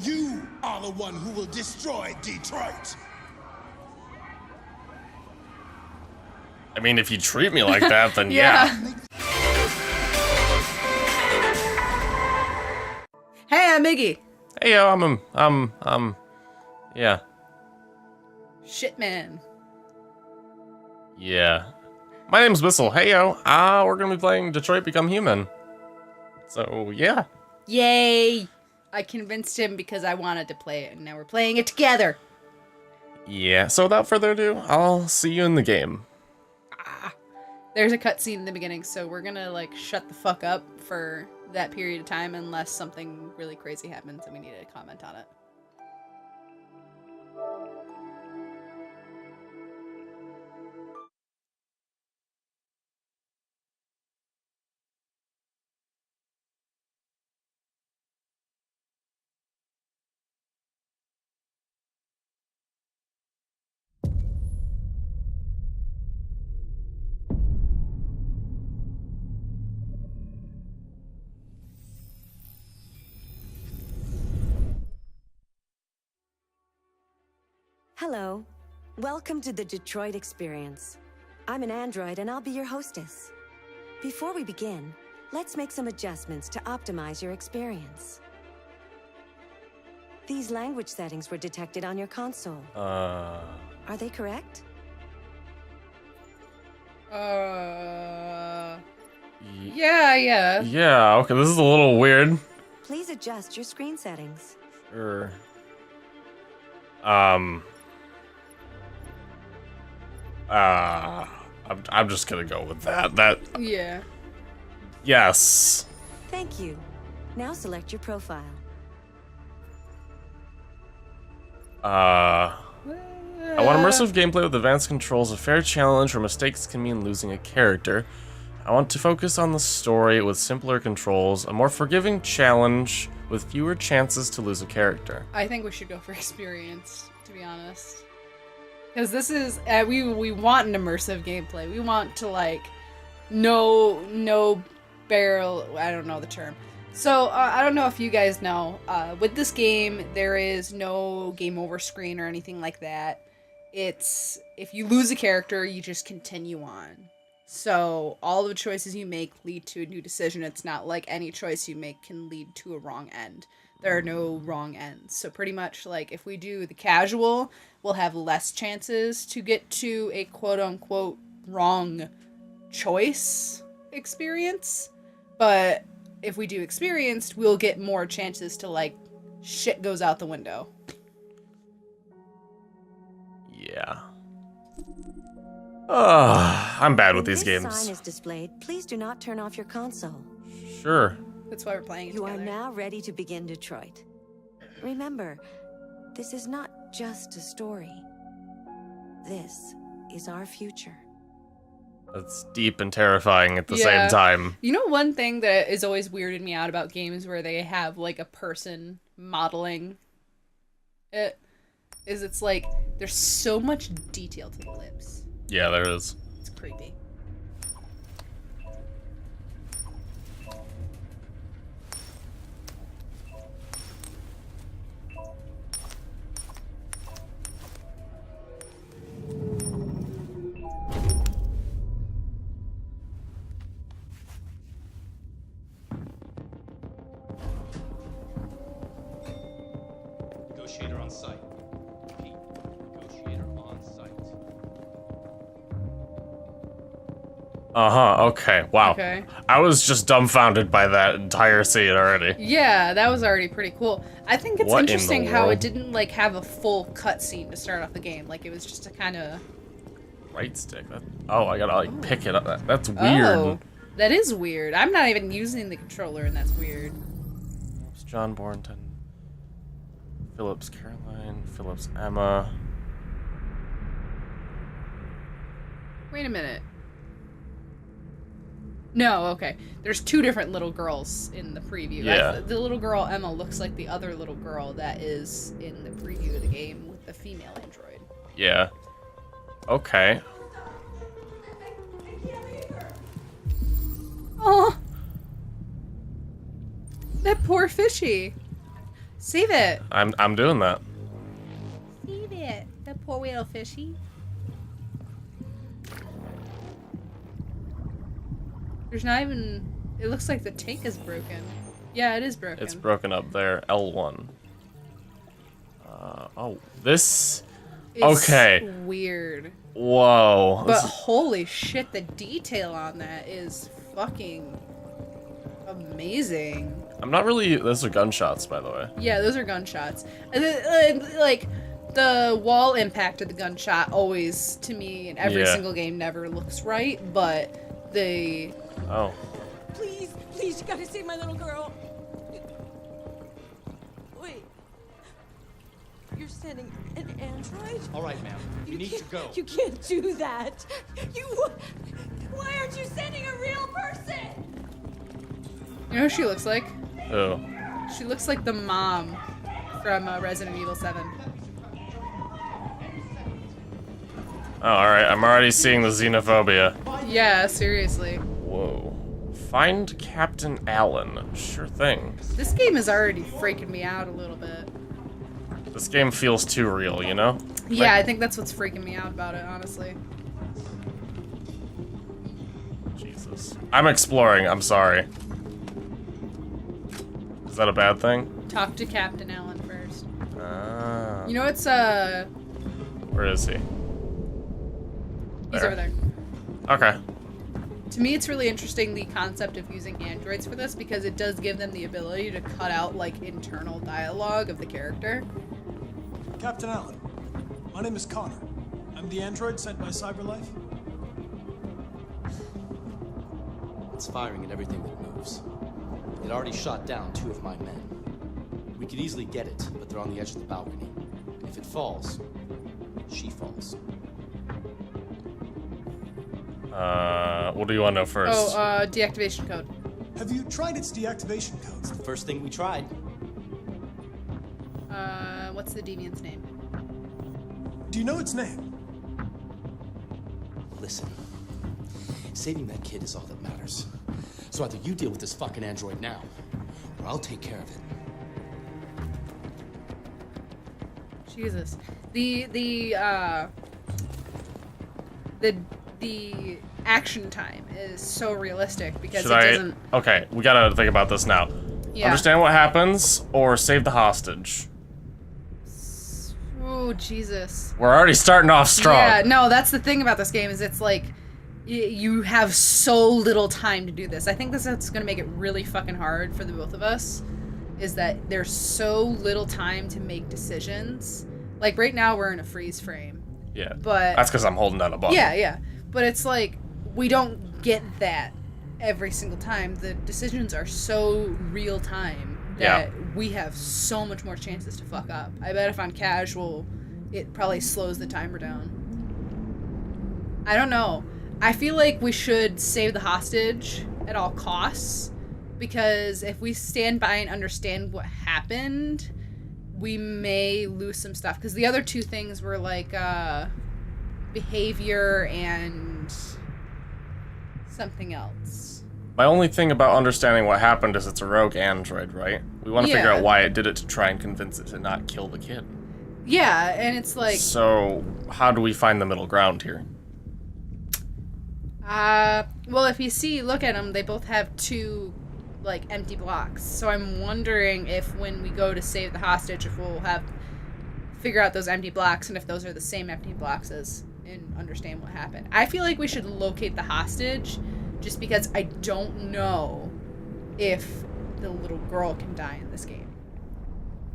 You are the one who will destroy Detroit. I mean, if you treat me like that, then yeah. Hey, I'm Iggy. Hey, yo, yeah. Shit, man. Yeah. My name's Abyssle. Hey, yo, we're gonna be playing Detroit Become Human. So, yeah. Yay! I convinced him because I wanted to play it, and now we're playing it together. Yeah, so without further ado, I'll see you in the game. There's a cutscene in the beginning, so we're gonna, like, shut the fuck up for that period of time unless something really crazy happens and we need to comment on it. Hello. Welcome to the Detroit Experience. I'm an android and I'll be your hostess. Before we begin, let's make some adjustments to optimize your experience. These language settings were detected on your console. Are they correct? Yeah. Yeah, okay, this is a little weird. Please adjust your screen settings. Sure. I'm just gonna go with that. Yeah. Yes. Thank you. Now select your profile. I want immersive gameplay with advanced controls, a fair challenge where mistakes can mean losing a character. I want to focus on the story with simpler controls, a more forgiving challenge with fewer chances to lose a character. I think we should go for experience, to be honest. Because this is, we want an immersive gameplay. We want to, like, no barrel, I don't know the term. So, I don't know if you guys know, with this game, there is no game over screen or anything like that. It's, if you lose a character, you just continue on. So, all the choices you make lead to a new decision. It's not like any choice you make can lead to a wrong end. There are no wrong ends. So pretty much, like, if we do the casual, we'll have less chances to get to a quote-unquote wrong choice experience. But if we do experienced, we'll get more chances to, like, shit goes out the window. Yeah. I'm bad with these games. When this sign is displayed, please do not turn off your console. Sure. That's why we're playing it together. You are now ready to begin Detroit. Remember, this is not just a story. This is our future. That's deep and terrifying at the same time. You know, one thing that is always weirded me out about games where they have, like, a person modeling it is it's like there's so much detail to the lips. Yeah, there is. It's creepy. Negotiator on site. Repeat. Negotiator on site. Okay, wow. Okay. I was just dumbfounded by that entire scene already. Yeah, that was already pretty cool. I think it's What in the interesting how world? it didn't, like, have a full cutscene to start off the game. Like, it was just a kind of... Right stick. Oh, I gotta, like, pick it up. That's weird. Oh, that is weird. I'm not even using the controller, and that's weird. Phillips John Bornton. Phillips Caroline. Phillips Emma. Wait a minute. No, okay. There's two different little girls in the preview. Yeah. The little girl, Emma, looks like the other little girl that is in the preview of the game with the female android. Yeah. Okay. Oh, that poor fishy. Save it. I'm doing that. Save it. The poor little fishy. There's not even... It looks like the tank is broken. Yeah, it is broken. It's broken up there. L1. Oh, this... It's okay. weird. Whoa. But holy shit, the detail on that is fucking amazing. I'm not really... Those are gunshots, by the way. Yeah, those are gunshots. And then, like, the wall impact of the gunshot always, to me, in every single game, never looks right, but the... Oh. Please, please, you gotta save my little girl. Wait. You're sending an android? All right, ma'am. You need to go. You can't do that. Why aren't you sending a real person? You know who she looks like? Who? She looks like the mom from Resident Evil 7. Oh, alright. I'm already seeing the xenophobia. Yeah, seriously. Whoa. Find Captain Allen. Sure thing. This game is already freaking me out a little bit. This game feels too real, you know? Yeah, I think that's what's freaking me out about it, honestly. Jesus. I'm exploring, I'm sorry. Is that a bad thing? Talk to Captain Allen first. Ah. You know it's Where is he? he's over there. Okay. To me, it's really interesting the concept of using androids for this because it does give them the ability to cut out like internal dialogue of the character. Captain Allen, my name is Connor. I'm the android sent by CyberLife. It's firing at everything that moves. It already shot down 2 of my men. We could easily get it, but they're on the edge of the balcony. If it falls, she falls. What do you want to know first? Oh, deactivation code. Have you tried its deactivation codes? The first thing we tried. What's the deviant's name? Do you know its name? Listen. Saving that kid is all that matters. So either you deal with this fucking android now, or I'll take care of it. Jesus. The action time is so realistic because Should it I... doesn't... Okay, we gotta think about this now. Yeah. Understand what happens, or save the hostage? Oh, Jesus. We're already starting off strong. Yeah, no, that's the thing about this game is it's like you have so little time to do this. I think this is going to make it really fucking hard for the both of us is that there's so little time to make decisions. Like right now we're in a freeze frame. Yeah. But that's because I'm holding down a button. Yeah. But it's like we don't get that every single time. The decisions are so real time that we have so much more chances to fuck up. I bet if on casual, it probably slows the timer down. I don't know. I feel like we should save the hostage at all costs because if we stand by and understand what happened, we may lose some stuff. Because the other two things were like behavior and something else. My only thing about understanding what happened is it's a rogue android, right? We want to figure out why it did it to try and convince it to not kill the kid. Yeah, and it's like... So, how do we find the middle ground here? Well, if you see, look at them, they both have 2, like, empty blocks. So I'm wondering if when we go to save the hostage, if we'll figure out those empty blocks and if those are the same empty blocks as and understand what happened. I feel like we should locate the hostage just because I don't know if the little girl can die in this game.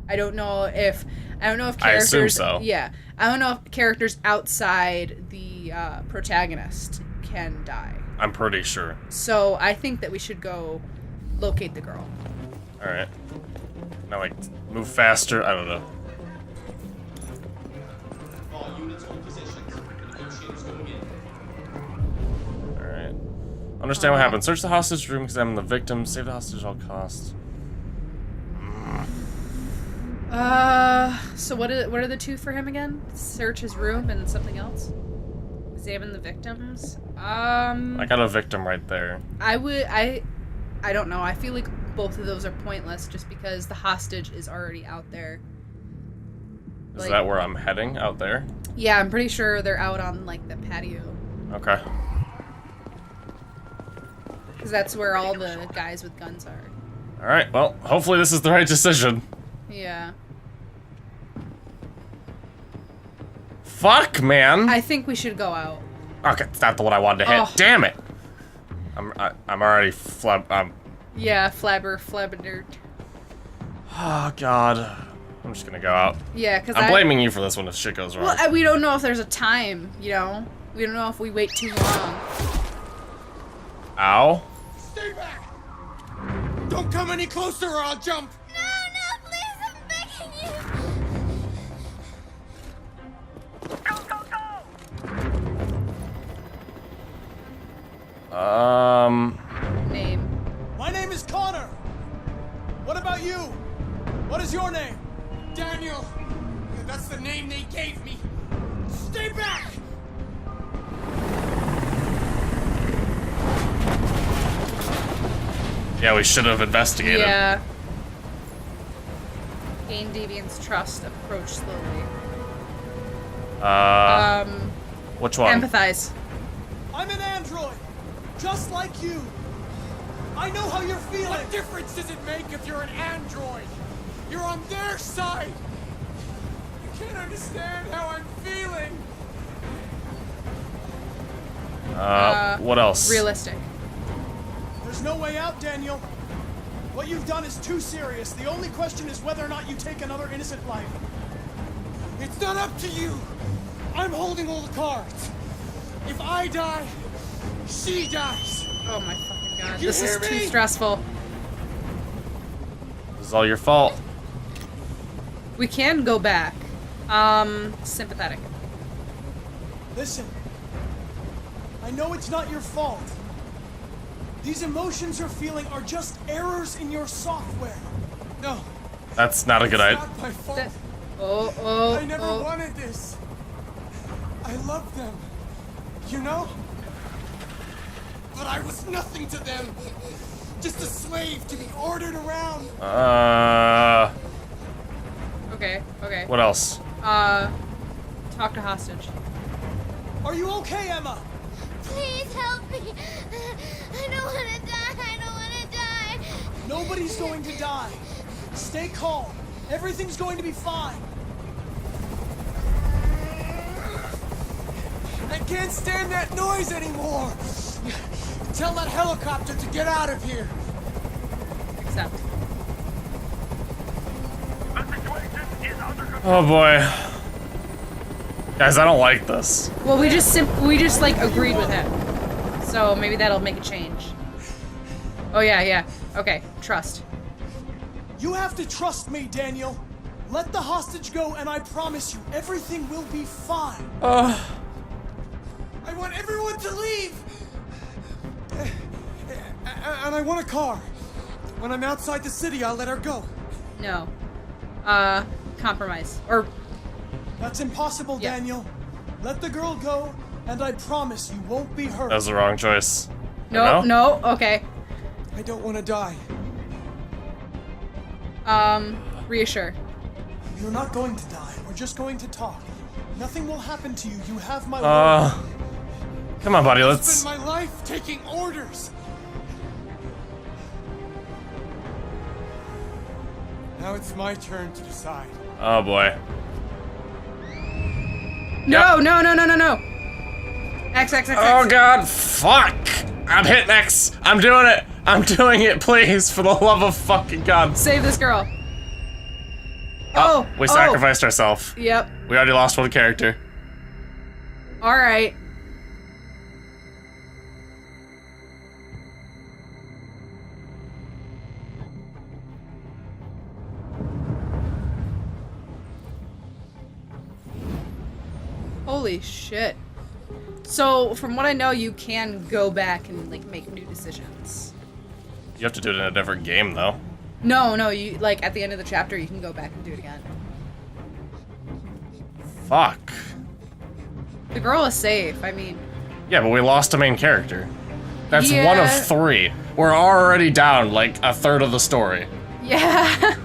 I don't know if characters... I assume so. Yeah. I don't know if characters outside the protagonist can die. I'm pretty sure. So I think that we should go locate the girl. Alright. Now, like, move faster? I don't know. All units hold positions. Negotiators going in. Alright. Understand what happened. Search the hostage room, examine the victim, save the hostage at all costs. So what are the 2 for him again? Search his room and something else? Examine the victims? I got a victim right there. I don't know. I feel like both of those are pointless just because the hostage is already out there. Is Like- that where I'm heading? Out there? Yeah, I'm pretty sure they're out on, like, the patio. Okay. Because that's where all the guys with guns are. Alright, well, hopefully this is the right decision. Yeah. Fuck, man! I think we should go out. Okay, it's not the one I wanted to hit. Oh. Damn it! I'm already Yeah, flabber. Oh, God. I'm just gonna go out. Yeah, because I'm blaming you for this when if shit goes wrong. Well, we don't know if there's a time, you know? We don't know if we wait too long. Ow. Stay back! Don't come any closer or I'll jump! No, please, I'm begging you. Name. My name is Connor. What about you? What is your name? Daniel! That's the name they gave me! Stay back! Yeah, we should have investigated. Yeah. Gain Deviant's trust. Approach slowly. Which one? Empathize. I'm an android, just like you. I know how you're feeling. What difference does it make if you're an android? You're on their side! You can't understand how I'm feeling! What else? Realistic. There's no way out, Daniel. What you've done is too serious. The only question is whether or not you take another innocent life. It's not up to you! I'm holding all the cards! If I die, she dies! Oh my fucking god. You This is hear too me? stressful. This is all your fault. We can go back. Sympathetic. Listen, I know it's not your fault. These emotions you're feeling are just errors in your software. No, That's not a good it's idea. not my fault. Oh, I never wanted this. I loved them. You know? But I was nothing to them. Just a slave to be ordered around. Okay. What else? Talk to hostage. Are you okay, Emma? Please help me. I don't want to die. I don't want to die. Nobody's going to die. Stay calm. Everything's going to be fine. I can't stand that noise anymore. Tell that helicopter to get out of here. Accept. Oh boy. Guys, I don't like this. Well, we just like agreed with him. So maybe that'll make a change. Oh yeah. Okay, trust. You have to trust me, Daniel. Let the hostage go, and I promise you, everything will be fine. I want everyone to leave. And I want a car. When I'm outside the city, I'll let her go. No. Compromise. Or That's impossible, Yeah. Daniel. Let the girl go, and I promise you won't be hurt. That was the wrong choice. no. Okay. I don't want to die. Reassure. You're not going to die. We're just going to talk. Nothing will happen to you. You have my word. Come on, buddy, Spend let's... my life taking orders. Now it's my turn to decide. Oh boy. No. X. Oh god, fuck! I'm hitting X. I'm doing it. I'm doing it, please, for the love of fucking God. Save this girl. We sacrificed ourselves. Yep. We already lost one character. All right. Holy shit. So, from what I know, you can go back and, like, make new decisions. You have to do it in a different game, though. No, you, like, at the end of the chapter, you can go back and do it again. Fuck. The girl is safe, I mean... Yeah, but we lost a main character. That's one of Yeah. 3. we're already down like a third of the story. Yeah.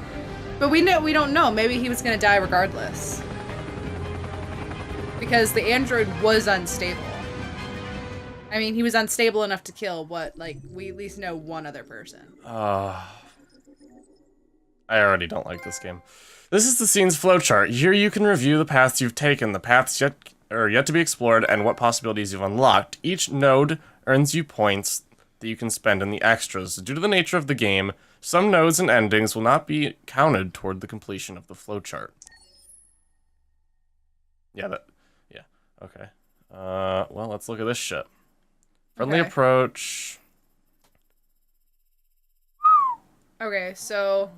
But we don't know. Maybe he was gonna die regardless. Because the android was unstable. I mean, he was unstable enough to kill we at least know one other person. I already don't like this game. This is the scene's flowchart. Here you can review the paths you've taken, the paths yet to be explored, and what possibilities you've unlocked. Each node earns you points that you can spend in the extras. Due to the nature of the game, some nodes and endings will not be counted toward the completion of the flowchart. Yeah, okay. Well, let's look at this shit. Friendly Okay. approach. Okay, so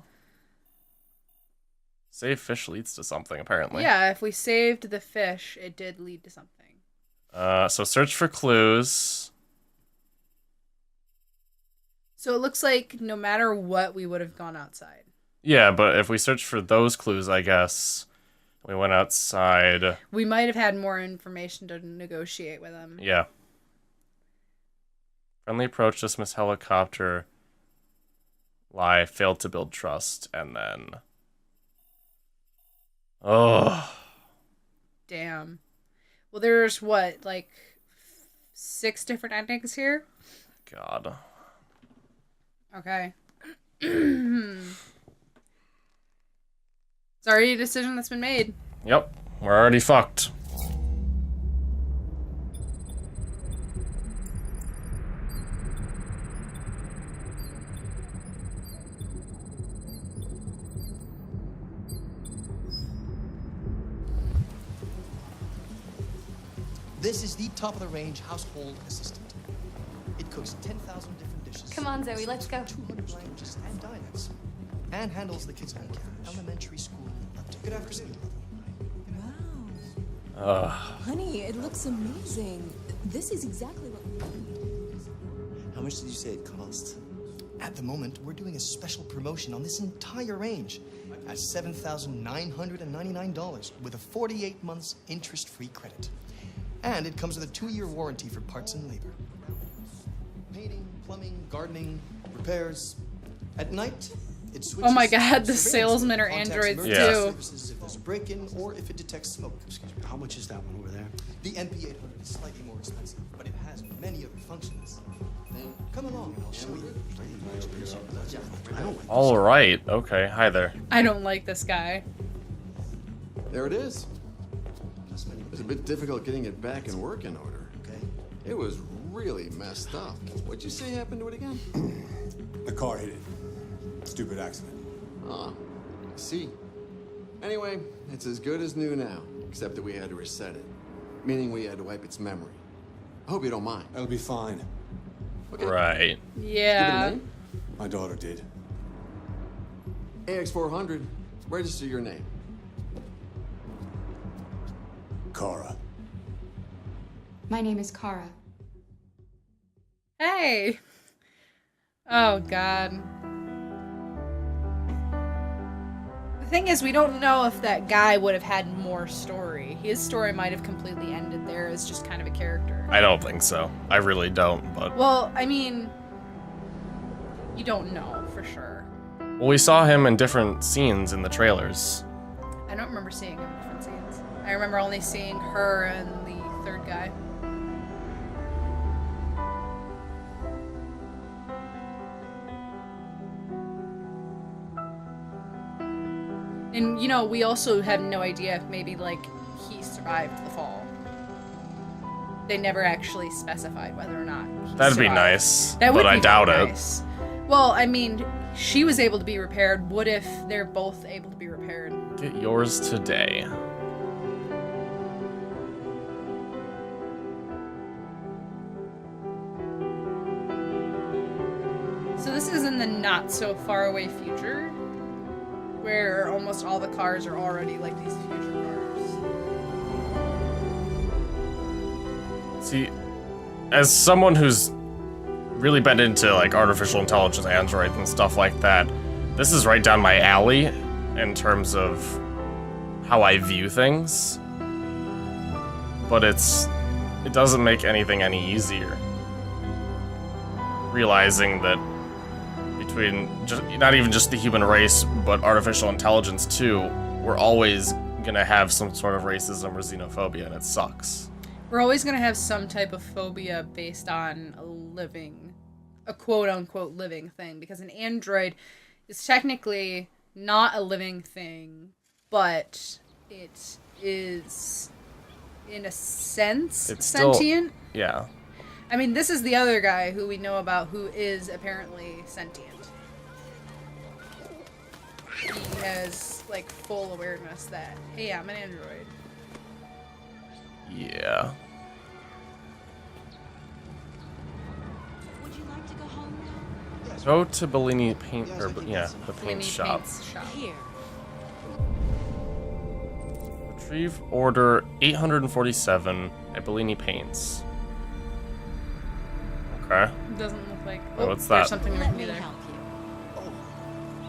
Save fish leads to something, apparently. yeah, if we saved the fish, it did lead to something. So search for clues. So it looks like no matter what, we would have gone outside. Yeah, but if we search for those clues, I guess we went outside. We might have had more information to negotiate with him. Yeah. Friendly approach, dismiss helicopter. Lie, failed to build trust, and then... Oh. Damn. Well, there's what, 6 different endings here? God. Okay. It's already a decision that's been made. Yep, we're already fucked. This is the top-of-the-range household assistant. It cooks 10,000 different dishes. Come on, Zoe, let's go. 200 languages and dialects. And handles the kids' home care, elementary school. Good afternoon. Wow. Honey, it looks amazing. This is exactly what we need. How much did you say it cost? At the moment, we're doing a special promotion on this entire range at $7,999 with a 48 months interest-free credit. And it comes with a 2-year warranty for parts and labor. Painting, plumbing, gardening, repairs. At night, it switches. Oh my god, the surveillance salesmen are contacts androids emergency Yeah. services if there's a break-in or if it detects smoke. Excuse me. How much is that one over there? The NP800 is slightly more expensive, but it has many other functions. Come along and I'll show you. I don't like All right. Okay. Hi there. I don't like this guy. There it is. It was a bit difficult getting it back in working order. Okay. It was really messed up. What'd you say happened to it again? The car hit it. Stupid accident. Ah, I see. Anyway, it's as good as new now, except that we had to reset it. Meaning we had to wipe its memory. I hope you don't mind. That'll be fine. Okay. Right. Give it a Yeah. name. My daughter did. AX400, register your name. Kara. My name is Kara. Hey. Oh god. The thing is, we don't know if that guy would have had more story. His story might have completely ended there as just kind of a character. I don't think so. I really don't, but... Well, I mean, you don't know for sure. Well, we saw him in different scenes in the trailers. I don't remember seeing him in different scenes. I remember only seeing her and the third guy. And, you know, we also have no idea if maybe, he survived the fall. They never actually specified whether or not he That'd be survived. nice, That would but I be doubt very it. nice. Well, I mean, she was able to be repaired. What if they're both able to be repaired? Get yours today. So this is in the not so far away future, where almost all the cars are already like these future cars. See, as someone who's really been into artificial intelligence, androids, and stuff like that, this is right down my alley in terms of how I view things. But it doesn't make anything any easier. realizing that between not even just the human race, but artificial intelligence too, we're always gonna have some sort of racism or xenophobia, and it sucks. We're always gonna have some type of phobia based on a quote-unquote living thing, because an android is technically not a living thing, but it is, in a sense, It's sentient. Still, yeah. I mean, this is the other guy who we know about who is apparently sentient. He has, like, full awareness that, hey, I'm an android. Yeah. Would you like to go home now? Go to Bellini paint, Yes, or I think yeah, that's the fine. paint Mini shop. paints shop. Here. Retrieve order 847 at Bellini Paints. Okay. It doesn't look like. Wait, what's there's that? something we Let can me do there. help you.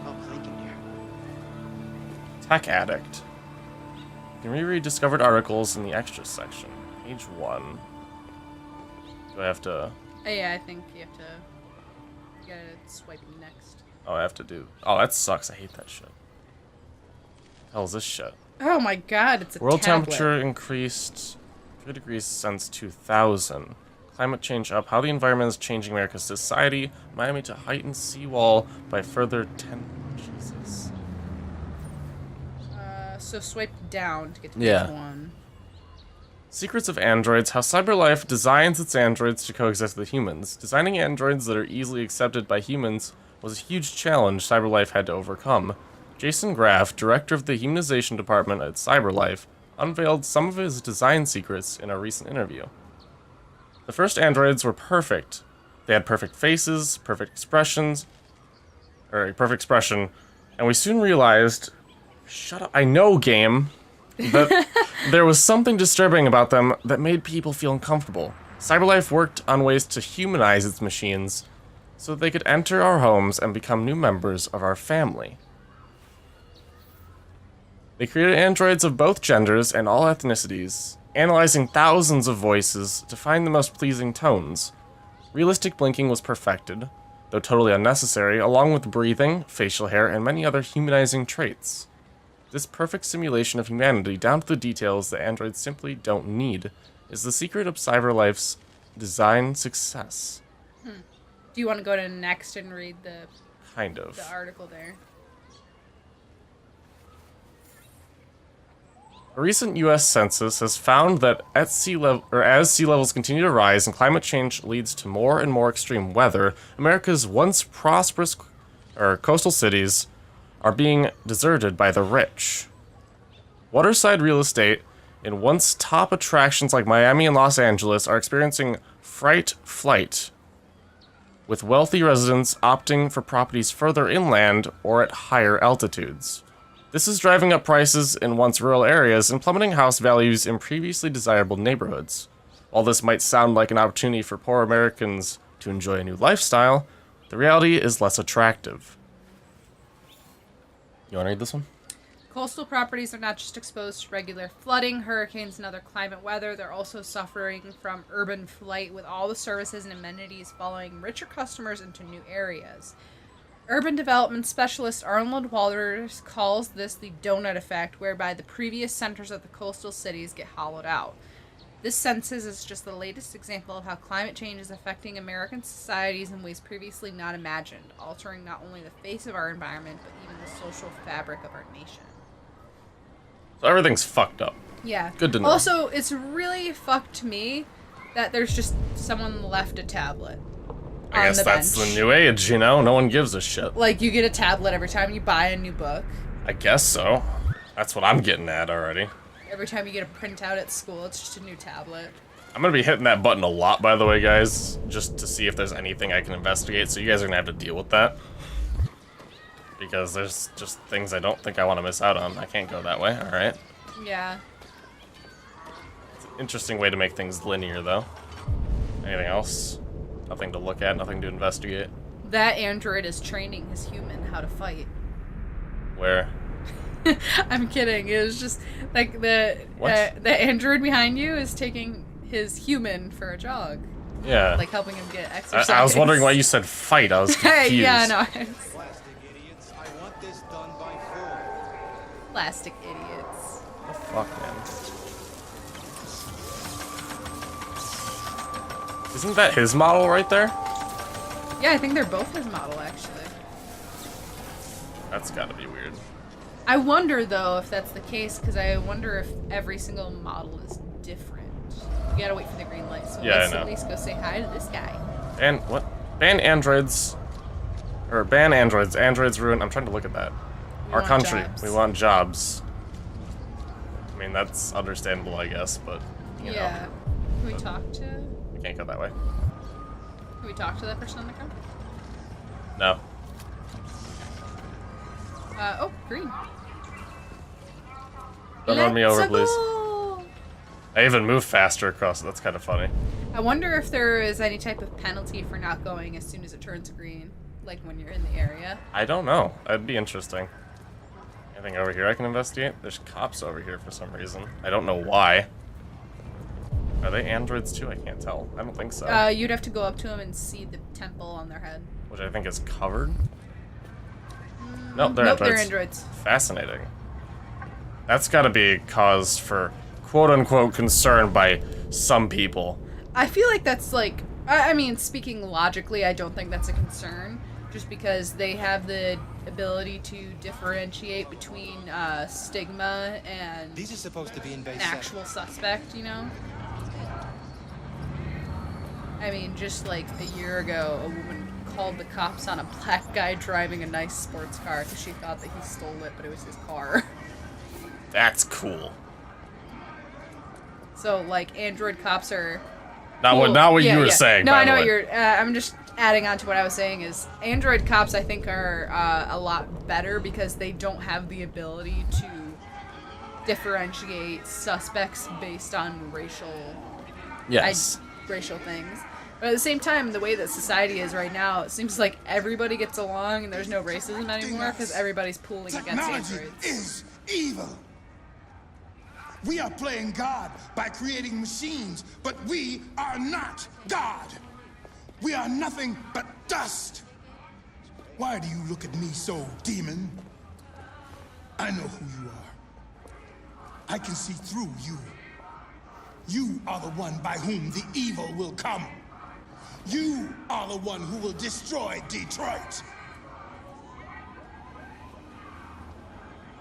Oh, thank you, dear. Tech Addict. You can reread discovered articles in the extras section. Page 1. Do I have to... Oh, yeah, I think you have to. You gotta swipe next. Oh, I have to do... Oh, that sucks. I hate that shit. The hell is this shit? Oh my god, it's a World tablet. temperature increased 3 degrees since 2000. Climate change up. How the environment is changing America's society. Miami to heighten seawall by further 10... Jesus. So swipe down to get to Yeah. page 1. Secrets of Androids. How CyberLife designs its androids to coexist with humans. Designing androids that are easily accepted by humans was a huge challenge CyberLife had to overcome. Jason Graff, director of the humanization department at CyberLife, unveiled some of his design secrets in a recent interview. The first androids were perfect. They had perfect faces, perfect expression, and we soon realized, shut up, I know, game, that there was something disturbing about them that made people feel uncomfortable. CyberLife worked on ways to humanize its machines so that they could enter our homes and become new members of our family. They created androids of both genders and all ethnicities, analyzing thousands of voices to find the most pleasing tones. Realistic blinking was perfected, though totally unnecessary, along with breathing, facial hair, and many other humanizing traits. This perfect simulation of humanity, down to the details that androids simply don't need, is the secret of CyberLife's design success. Do you want to go to next and read the Kind of. article there? A recent U.S. census has found that as sea levels continue to rise and climate change leads to more and more extreme weather, America's once prosperous coastal cities are being deserted by the rich. Waterside real estate in once top attractions like Miami and Los Angeles are experiencing flight, with wealthy residents opting for properties further inland or at higher altitudes. This is driving up prices in once rural areas and plummeting house values in previously desirable neighborhoods. While this might sound like an opportunity for poor Americans to enjoy a new lifestyle, the reality is less attractive. You want to read this one? Coastal properties are not just exposed to regular flooding, hurricanes, and other climate weather. They're also suffering from urban flight, with all the services and amenities following richer customers into new areas. Urban development specialist Arnold Walters calls this the donut effect, whereby the previous centers of the coastal cities get hollowed out. This census is just the latest example of how climate change is affecting American societies in ways previously not imagined, altering not only the face of our environment, but even the social fabric of our nation. So everything's fucked up. Yeah. Good to know. Also, it's really fucked to me that there's just someone left a tablet I guess that's the new age, you know? No one gives a shit. Like, you get a tablet every time you buy a new book. I guess so. That's what I'm getting at already. Every time you get a printout at school, it's just a new tablet. I'm gonna be hitting that button a lot, by the way, guys, just to see if there's anything I can investigate, so you guys are gonna have to deal with that. Because there's just things I don't think I want to miss out on. I can't go that way, alright? Yeah. It's an interesting way to make things linear, though. Anything else? Nothing to look at, nothing to investigate. That android is training his human how to fight. Where? I'm kidding. It was just like the android behind you is taking his human for a jog. Yeah. Like helping him get exercise. I was wondering why you said fight. I was confused. Yeah, no. Plastic idiots, I want this done by 4. Plastic idiots. The fuck, man. Isn't that his model right there? Yeah, I think they're both his model, actually. That's gotta be weird. I wonder, though, if that's the case, because I wonder if every single model is different. You gotta wait for the green light, so Yeah, let's I know. at least go say hi to this guy. And what? Ban androids. Or ban androids. Androids ruin. I'm trying to look at that. We Our want country. jobs. We want jobs. I mean, that's understandable, I guess, but, you Yeah. know. Can we talk to... We can't go that way. Can we talk to that person on the ground? No. Oh, green. Don't run me over, Let's please. go! I even move faster across it. That's kind of funny. I wonder if there is any type of penalty for not going as soon as it turns green, like when you're in the area. I don't know. That'd be interesting. Anything over here I can investigate? There's cops over here for some reason. I don't know why. Are they androids too? I can't tell. I don't think so. You'd have to go up to them and see the temple on their head. Which I think is covered. Nope, they're Nope, androids. they're androids. Fascinating. That's gotta be a cause for quote-unquote concern by some people. I feel like that's like, I mean, speaking logically, I don't think that's a concern, just because they have the ability to differentiate between stigma and These are supposed to be in base an actual suspect, you know? I mean, just like a year ago, a woman called the cops on a black guy driving a nice sports car because she thought that he stole it, but it was his car. That's cool. So, like, android cops are... Not cool. what you were saying, No, by I know the what way. you're... I'm just adding on to what I was saying is android cops, I think, are a lot better because they don't have the ability to differentiate suspects based on Yes. racial things. But at the same time, the way that society is right now, it seems like everybody gets along and there's no racism anymore because everybody's pooling against androids. Is evil. We are playing God by creating machines, but we are not God. We are nothing but dust. Why do you look at me so, demon? I know who you are. I can see through you. You are the one by whom the evil will come. You are the one who will destroy Detroit.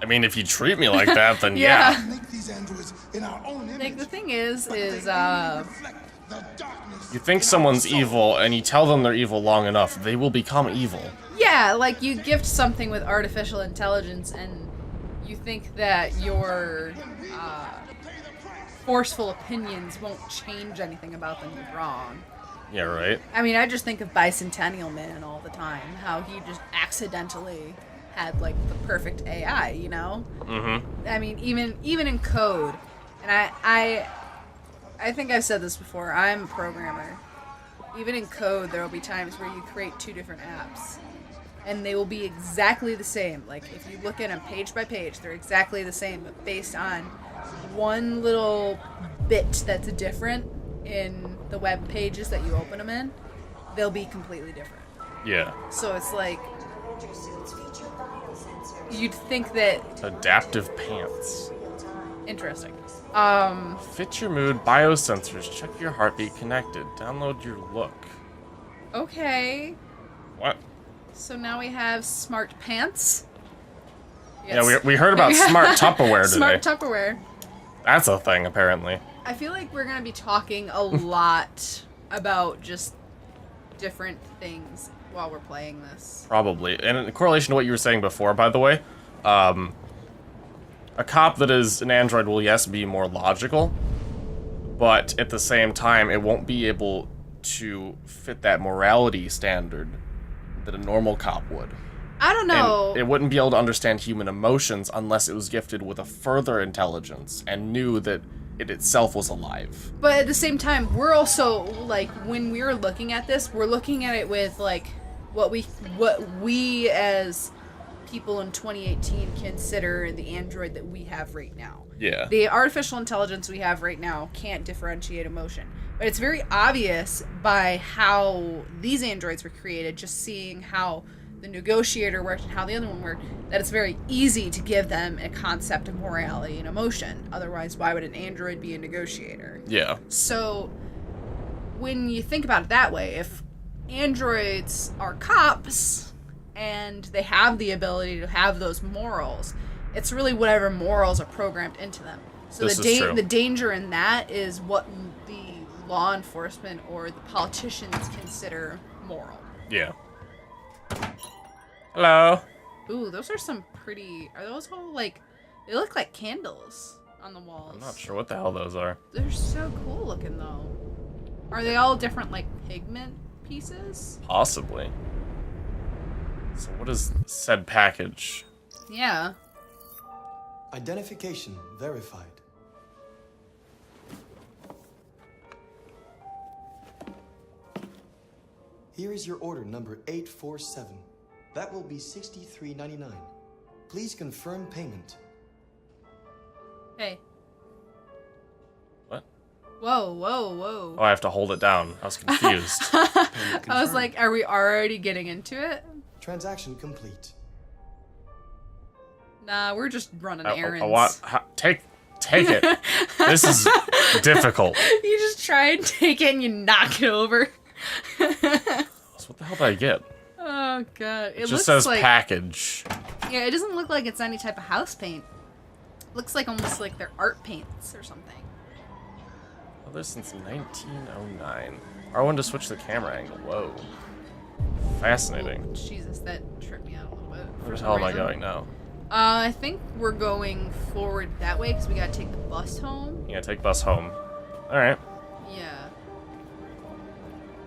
I mean, if you treat me like that, then yeah. We make these androids in our own image. Like, the thing is but they only reflect the darkness You think in someone's our soul. evil, and you tell them they're evil long enough, they will become evil. Yeah, like you gift something with artificial intelligence and you think that your forceful opinions won't change anything about them wrong. Yeah, right? I mean, I just think of Bicentennial Man all the time, how he just accidentally had like the perfect AI, you know? Mm-hmm. I mean, even in code, and I think I've said this before, I'm a programmer. Even in code, there will be times where you create two different apps, and they will be exactly the same. Like, if you look at them page by page, they're exactly the same, but based on one little bit that's different in the web pages that you open them in, they'll be completely different. Yeah. So it's like, you'd think that... Adaptive pants. Interesting. Fit your mood, biosensors, check your heartbeat connected, download your look. Okay. What? So now we have smart pants. Yeah, we heard about smart Tupperware today. Smart Tupperware. That's a thing, apparently. I feel like we're going to be talking a lot about just different things while we're playing this. Probably. And in correlation to what you were saying before, by the way, a cop that is an android will, yes, be more logical, but at the same time, it won't be able to fit that morality standard that a normal cop would. I don't know. And it wouldn't be able to understand human emotions unless it was gifted with a further intelligence and knew that it itself was alive. But at the same time, we're also, like, when we're looking at this, we're looking at it with, like, what we as people in 2018 consider the android that we have right now. Yeah. The artificial intelligence we have right now can't differentiate emotion. But it's very obvious by how these androids were created, just seeing how the negotiator worked and how the other one worked, that it's very easy to give them a concept of morality and emotion. Otherwise, why would an android be a negotiator? Yeah. So, when you think about it that way, if androids are cops and they have the ability to have those morals, it's really whatever morals are programmed into them. So the danger in that is what the law enforcement or the politicians consider moral. Yeah. Hello. Ooh, those are some pretty... Are those all, like... They look like candles on the walls. I'm not sure what the hell those are. They're so cool looking, though. Are they all different, like, pigment pieces? Possibly. So what is said package? Yeah. Identification verified. Here is your order number 847. That will be $63.99. Please confirm payment. Hey. What? Whoa, whoa, whoa. Oh, I have to hold it down. I was confused. I was like, are we already getting into it? Transaction complete. Nah, we're just running errands. Take it. This is difficult. You just try and take it and you knock it over. So what the hell did I get? Oh god. It just says like, package. Yeah, it doesn't look like it's any type of house paint. Looks like almost like they're art paints or something. Well, this since 1909. R1 to switch the camera angle. Whoa. Fascinating. Oh, Jesus, that tripped me out a little bit. Where the hell am I going now? I think we're going forward that way because we gotta take the bus home. Yeah, take bus home. Alright. Yeah.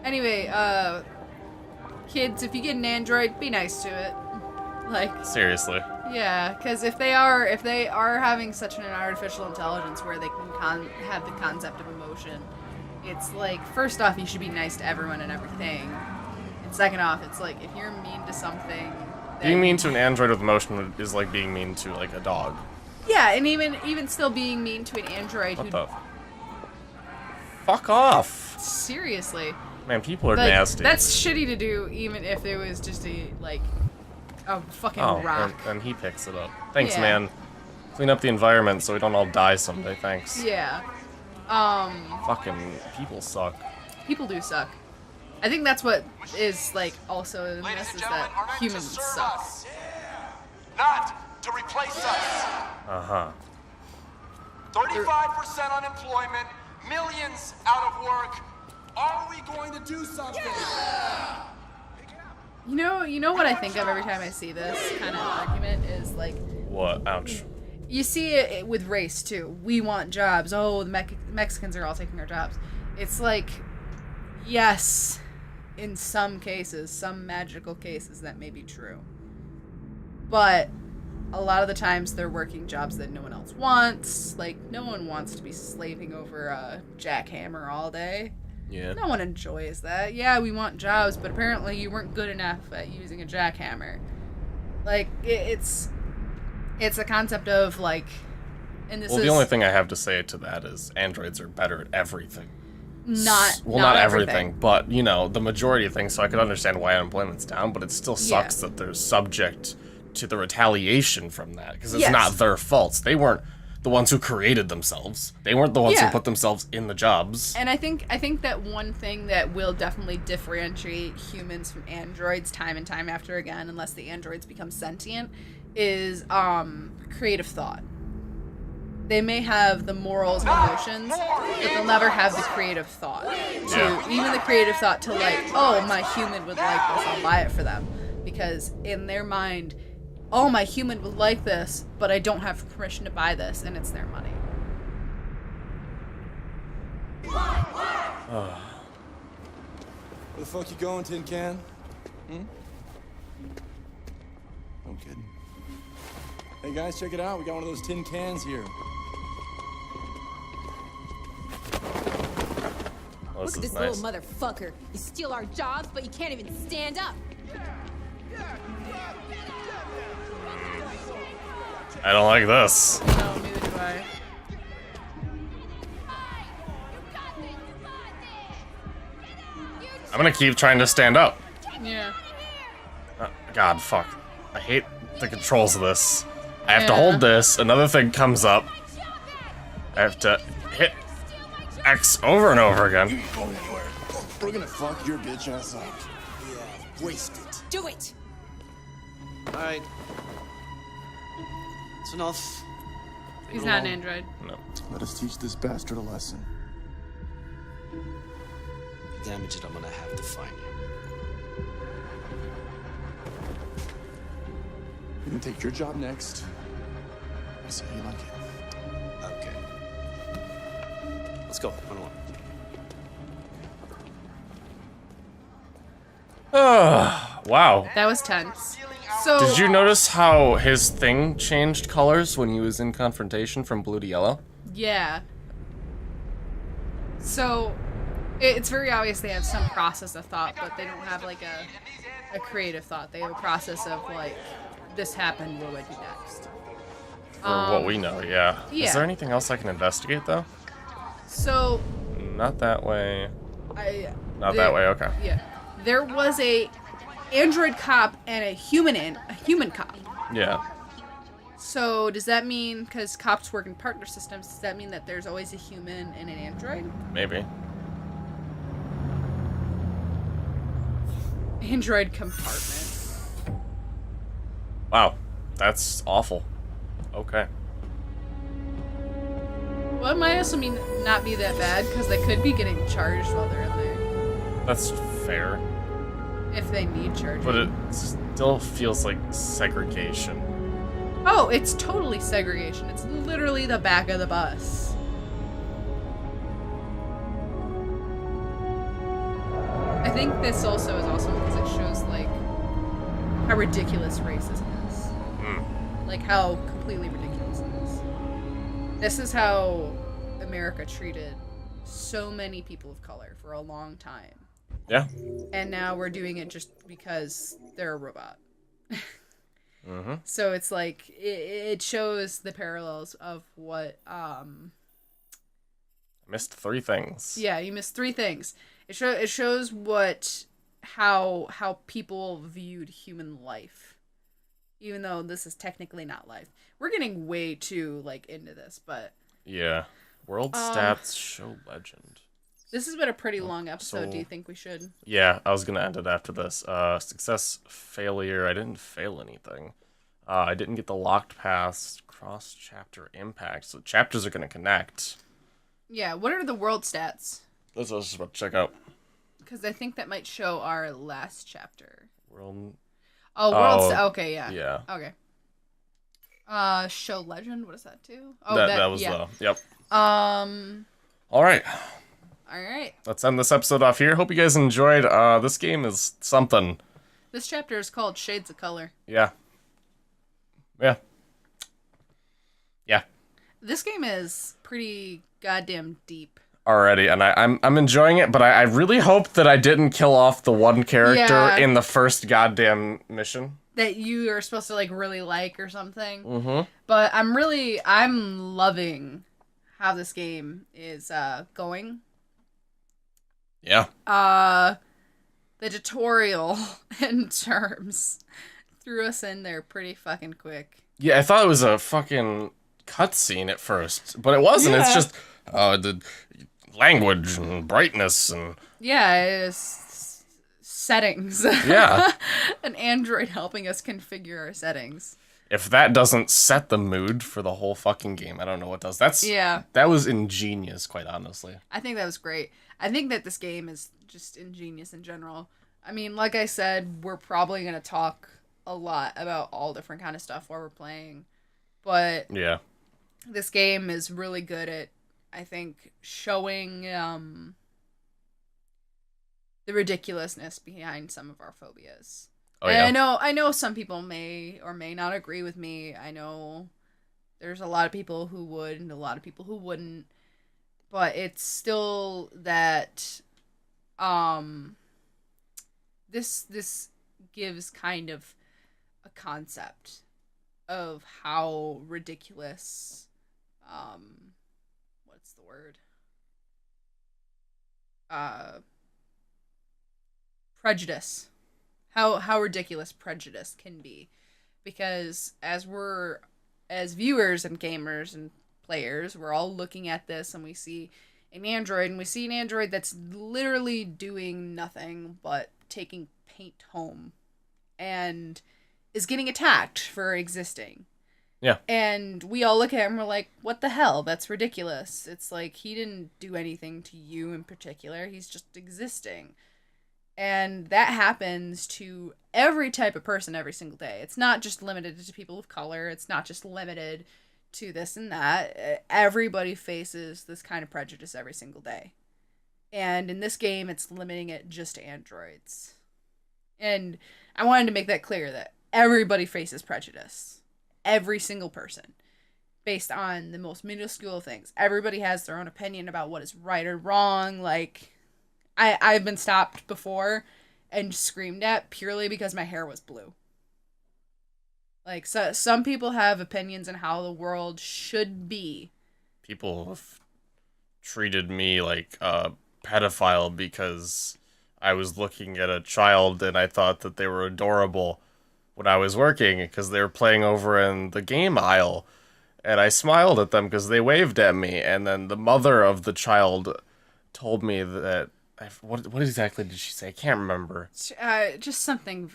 Anyway, kids, if you get an android, be nice to it. Like, seriously. Yeah, because if they are having such an artificial intelligence where they can have the concept of emotion, it's like, first off, you should be nice to everyone and everything, and second off, it's like, if you're mean to something, being mean to an android with emotion is like being mean to like a dog. Yeah, and even still being mean to an android what the fuck off. Seriously. Man, people are nasty. That's shitty to do, even if it was just a fucking rock. And he picks it up. Thanks, man. Clean up the environment so we don't all die someday. Thanks. Yeah. Fucking people suck. People do suck. I think that's what is like also in this is that humans suck. Not to replace us. 35% unemployment, millions out of work. Are we going to do something? Yeah! You know what I think of every time I see this kind of argument is like... What? Ouch. You see it with race, too. We want jobs. Oh, the Mexicans are all taking our jobs. It's like, yes, in some cases, some magical cases, that may be true. But a lot of the times they're working jobs that no one else wants. Like, no one wants to be slaving over a jackhammer all day. Yeah. No one enjoys that. Yeah, we want jobs, but apparently you weren't good enough at using a jackhammer. Like, it's a concept of, like... And this the only thing I have to say to that is androids are better at everything. Not everything, but, you know, the majority of things, so I can understand why unemployment's down, but it still sucks that they're subject to the retaliation from that, because it's not their faults. They weren't the ones who created themselves. They weren't the ones who put themselves in the jobs. And I think that one thing that will definitely differentiate humans from androids time and time after again, unless the androids become sentient, is creative thought. They may have the morals and emotions, but they'll never have the creative thought. Even the creative thought to like, oh, my human would like this, I'll buy it for them. Because in their mind, oh, my human would like this, but I don't have permission to buy this, and it's their money. Where the fuck you going, Tin Can? No kidding. Hey guys, check it out. We got one of those tin cans here. Look at this little motherfucker. You steal our jobs, but you can't even stand up. I don't like this. No, neither do I. I'm gonna keep trying to stand up. Yeah. God, fuck. I hate the controls of this. I have to Yeah. hold this, another thing comes up. I have to hit X over and over again. We're gonna fuck your bitch ass up. Yeah, waste it. Do it! Alright. It's enough. He's not an android. No. Let us teach this bastard a lesson. Damage it, I'm gonna have to find you. You can take your job next. I'll see how you like it. Okay. Let's go. Run along. Wow. That was tense. So Did you notice how his thing changed colors when he was in confrontation from blue to yellow? Yeah. So it's very obvious they have some process of thought, but they don't have like a creative thought. They have a process of like, this happened, what do I do next? For what we know, yeah. yeah. Is there anything else I can investigate though? So Not that way. Not there- that way, okay. Yeah. There was a android cop and a human cop. Yeah. So does that mean, because cops work in partner systems, does that mean that there's always a human and an android? Maybe. Android compartment. Wow. That's awful. Okay. Well, it might also mean not be that bad, because they could be getting charged while they're in there. That's fair. If they need charging. But it still feels like segregation. Oh, it's totally segregation. It's literally the back of the bus. I think this also is awesome because it shows, like, how ridiculous racism is. Like, how completely ridiculous it is. This is how America treated so many people of color for a long time. Yeah. And now we're doing it just because they're a robot. Mm-hmm. So it's like, it shows the parallels of what, I missed 3 things. yeah, you missed 3 things. It shows how people viewed human life, even though this is technically not life. We're getting way too like into this, but Yeah. World stats show legend. this has been a pretty long episode. so- Do you think we should? Yeah, I was gonna end it after this. Success, failure. I didn't fail anything. I didn't get the locked paths, cross chapter impact. So chapters are gonna connect. Yeah. What are the world stats? That's what I was just about to check out. Because I think that might show our last chapter. World. Oh, world. Oh, Okay, yeah. yeah. Okay. Show legend. What is that too? Oh, that was yeah. Yep. All right. right. Let's end this episode off here. Hope you guys enjoyed. This game is something. This chapter is called Shades of Color. Yeah. Yeah. Yeah. This game is pretty goddamn deep. Already, and I'm enjoying it, but I really hope that I didn't kill off the one character Yeah. in the first goddamn mission. That you are supposed to like really like or something. Mm-hmm. But I'm loving how this game is going. Yeah. The tutorial and terms threw us in there pretty fucking quick. Yeah, I thought it was a fucking cutscene at first, but it wasn't. It's Yeah. just the language and brightness and Yeah, it's settings. Yeah. An android helping us configure our settings. if that doesn't set the mood for the whole fucking game, I don't know what does. That was ingenious, quite honestly. I think that was great. I think that this game is just ingenious in general. I mean, like I said, we're probably going to talk a lot about all different kind of stuff while we're playing. But Yeah. this game is really good at, I think, showing the ridiculousness behind some of our phobias. Oh, And yeah. I know some people may or may not agree with me. I know there's a lot of people who would and a lot of people who wouldn't. But it's still that this gives kind of a concept of how ridiculous, what's the word? Prejudice. How ridiculous prejudice can be. Because as viewers and gamers and players, we're all looking at this and we see an android, and we see an android that's literally doing nothing but taking paint home and is getting attacked for existing. Yeah. And we all look at him and we're like, what the hell? That's ridiculous. It's like, he didn't do anything to you in particular. He's just existing. And that happens to every type of person every single day. It's not just limited to people of color. It's not just limited to this and that. Everybody faces this kind of prejudice every single day. And in this game, it's limiting it just to androids. And I wanted to make that clear that everybody faces prejudice. Every single person. Based on the most minuscule things. Everybody has their own opinion about what is right or wrong. Like, I've been stopped before and screamed at purely because my hair was blue. Like, so some people have opinions on how the world should be. People have treated me like a pedophile because I was looking at a child and I thought that they were adorable when I was working because they were playing over in the game aisle. And I smiled at them because they waved at me. And then the mother of the child told me that... What exactly did she say? I can't remember. Just something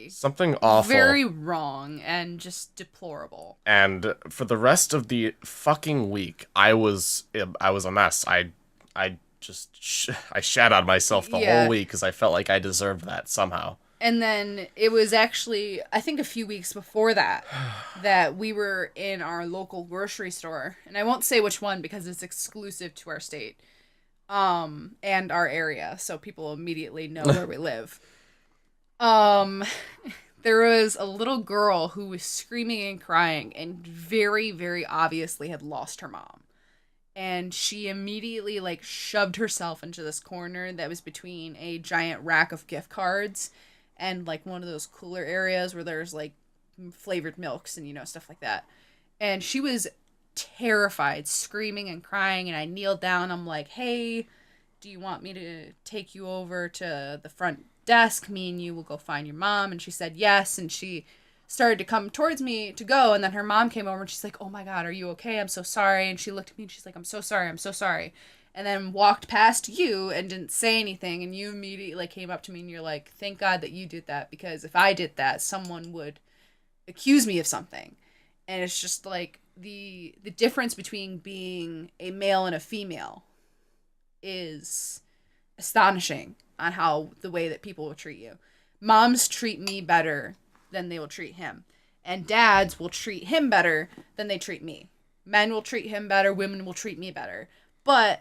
something awful. Very wrong and just deplorable. And for the rest of the fucking week, I was a mess. I shat on myself the whole week because I felt like I deserved that somehow. And then it was actually, I think a few weeks before that, that we were in our local grocery store. And I won't say which one because it's exclusive to our state. And our area, so people immediately know where we live. There was a little girl who was screaming and crying and very, very obviously had lost her mom. And she immediately, like, shoved herself into this corner that was between a giant rack of gift cards and, like, one of those cooler areas where there's, like, flavored milks and, you know, stuff like that. And she was terrified, screaming and crying, and I kneeled down. I'm like, hey, do you want me to take you over to the front desk? Me and you will go find your mom. And she said yes, and she started to come towards me to go, and then her mom came over and she's like, oh my god, are you okay? I'm so sorry. And she looked at me and she's like, I'm so sorry, and then walked past you and didn't say anything, and you immediately, like, came up to me and you're like, thank god that you did that, because if I did that, someone would accuse me of something. And it's just like, the difference between being a male and a female is astonishing on how the way that people will treat you. Moms treat me better than they will treat him. And dads will treat him better than they treat me. Men will treat him better, women will treat me better. But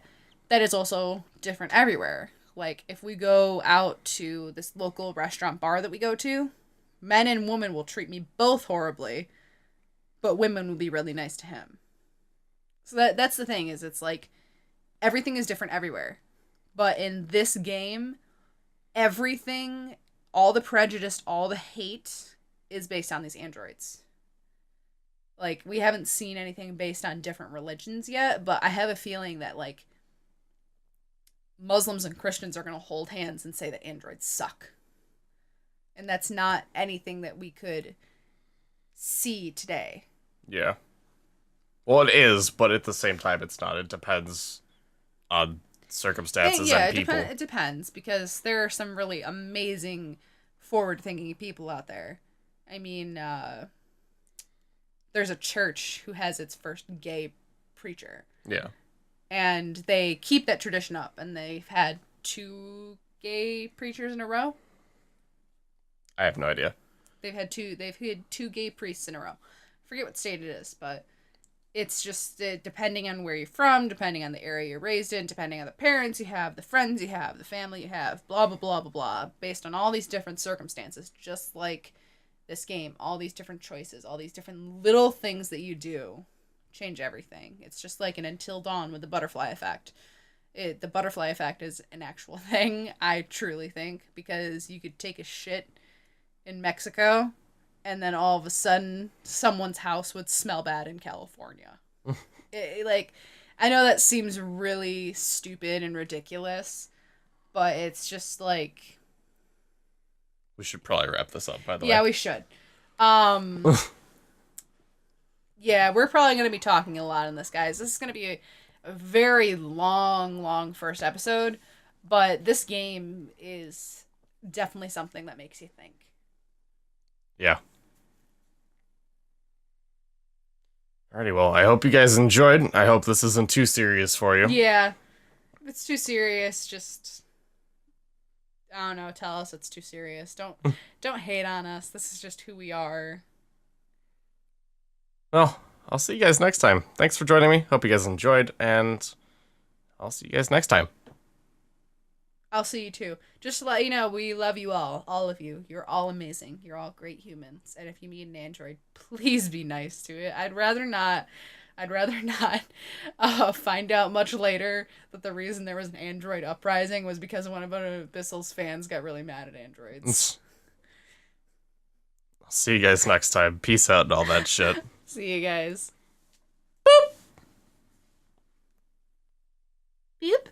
that is also different everywhere. Like, if we go out to this local restaurant bar that we go to, men and women will treat me both horribly, but women will be really nice to him. So that's the thing, is it's like, everything is different everywhere. But in this game, everything, all the prejudice, all the hate is based on these androids. Like, we haven't seen anything based on different religions yet, but I have a feeling that, like, Muslims and Christians are going to hold hands and say that androids suck. And that's not anything that we could see today. Yeah. Well, it is, but at the same time, it's not. It depends on circumstances and people. It depends, because there are some really amazing, forward-thinking people out there. I mean, there's a church who has its first gay preacher. Yeah. And they keep that tradition up, and they've had 2 gay preachers in a row. I have no idea. They've had two gay priests in a row. I forget what state it is, but it's just depending on where you're from, depending on the area you're raised in, depending on the parents you have, the friends you have, the family you have, blah, blah, blah, blah, blah, based on all these different circumstances, just like this game, all these different choices, all these different little things that you do change everything. It's just like an Until Dawn with the butterfly effect. The butterfly effect is an actual thing, I truly think, because you could take a shit in Mexico and then all of a sudden someone's house would smell bad in California. Like, I know that seems really stupid and ridiculous, but it's just like... We should probably wrap this up, by the way. Yeah, we should. Yeah, we're probably going to be talking a lot on this, guys. This is going to be a very long first episode, but this game is definitely something that makes you think. Yeah. Alrighty, well, I hope you guys enjoyed. I hope this isn't too serious for you. Yeah. If it's too serious, just... I don't know, tell us it's too serious. Don't hate on us. This is just who we are. Well, I'll see you guys next time. Thanks for joining me. Hope you guys enjoyed, and I'll see you guys next time. I'll see you too. Just to let you know, we love you all of you. You're all amazing. You're all great humans. And if you meet an android, please be nice to it. I'd rather not find out much later that the reason there was an android uprising was because one of Abyssle's fans got really mad at androids. I'll see you guys next time. Peace out and all that shit. See you guys. Boop! Beep.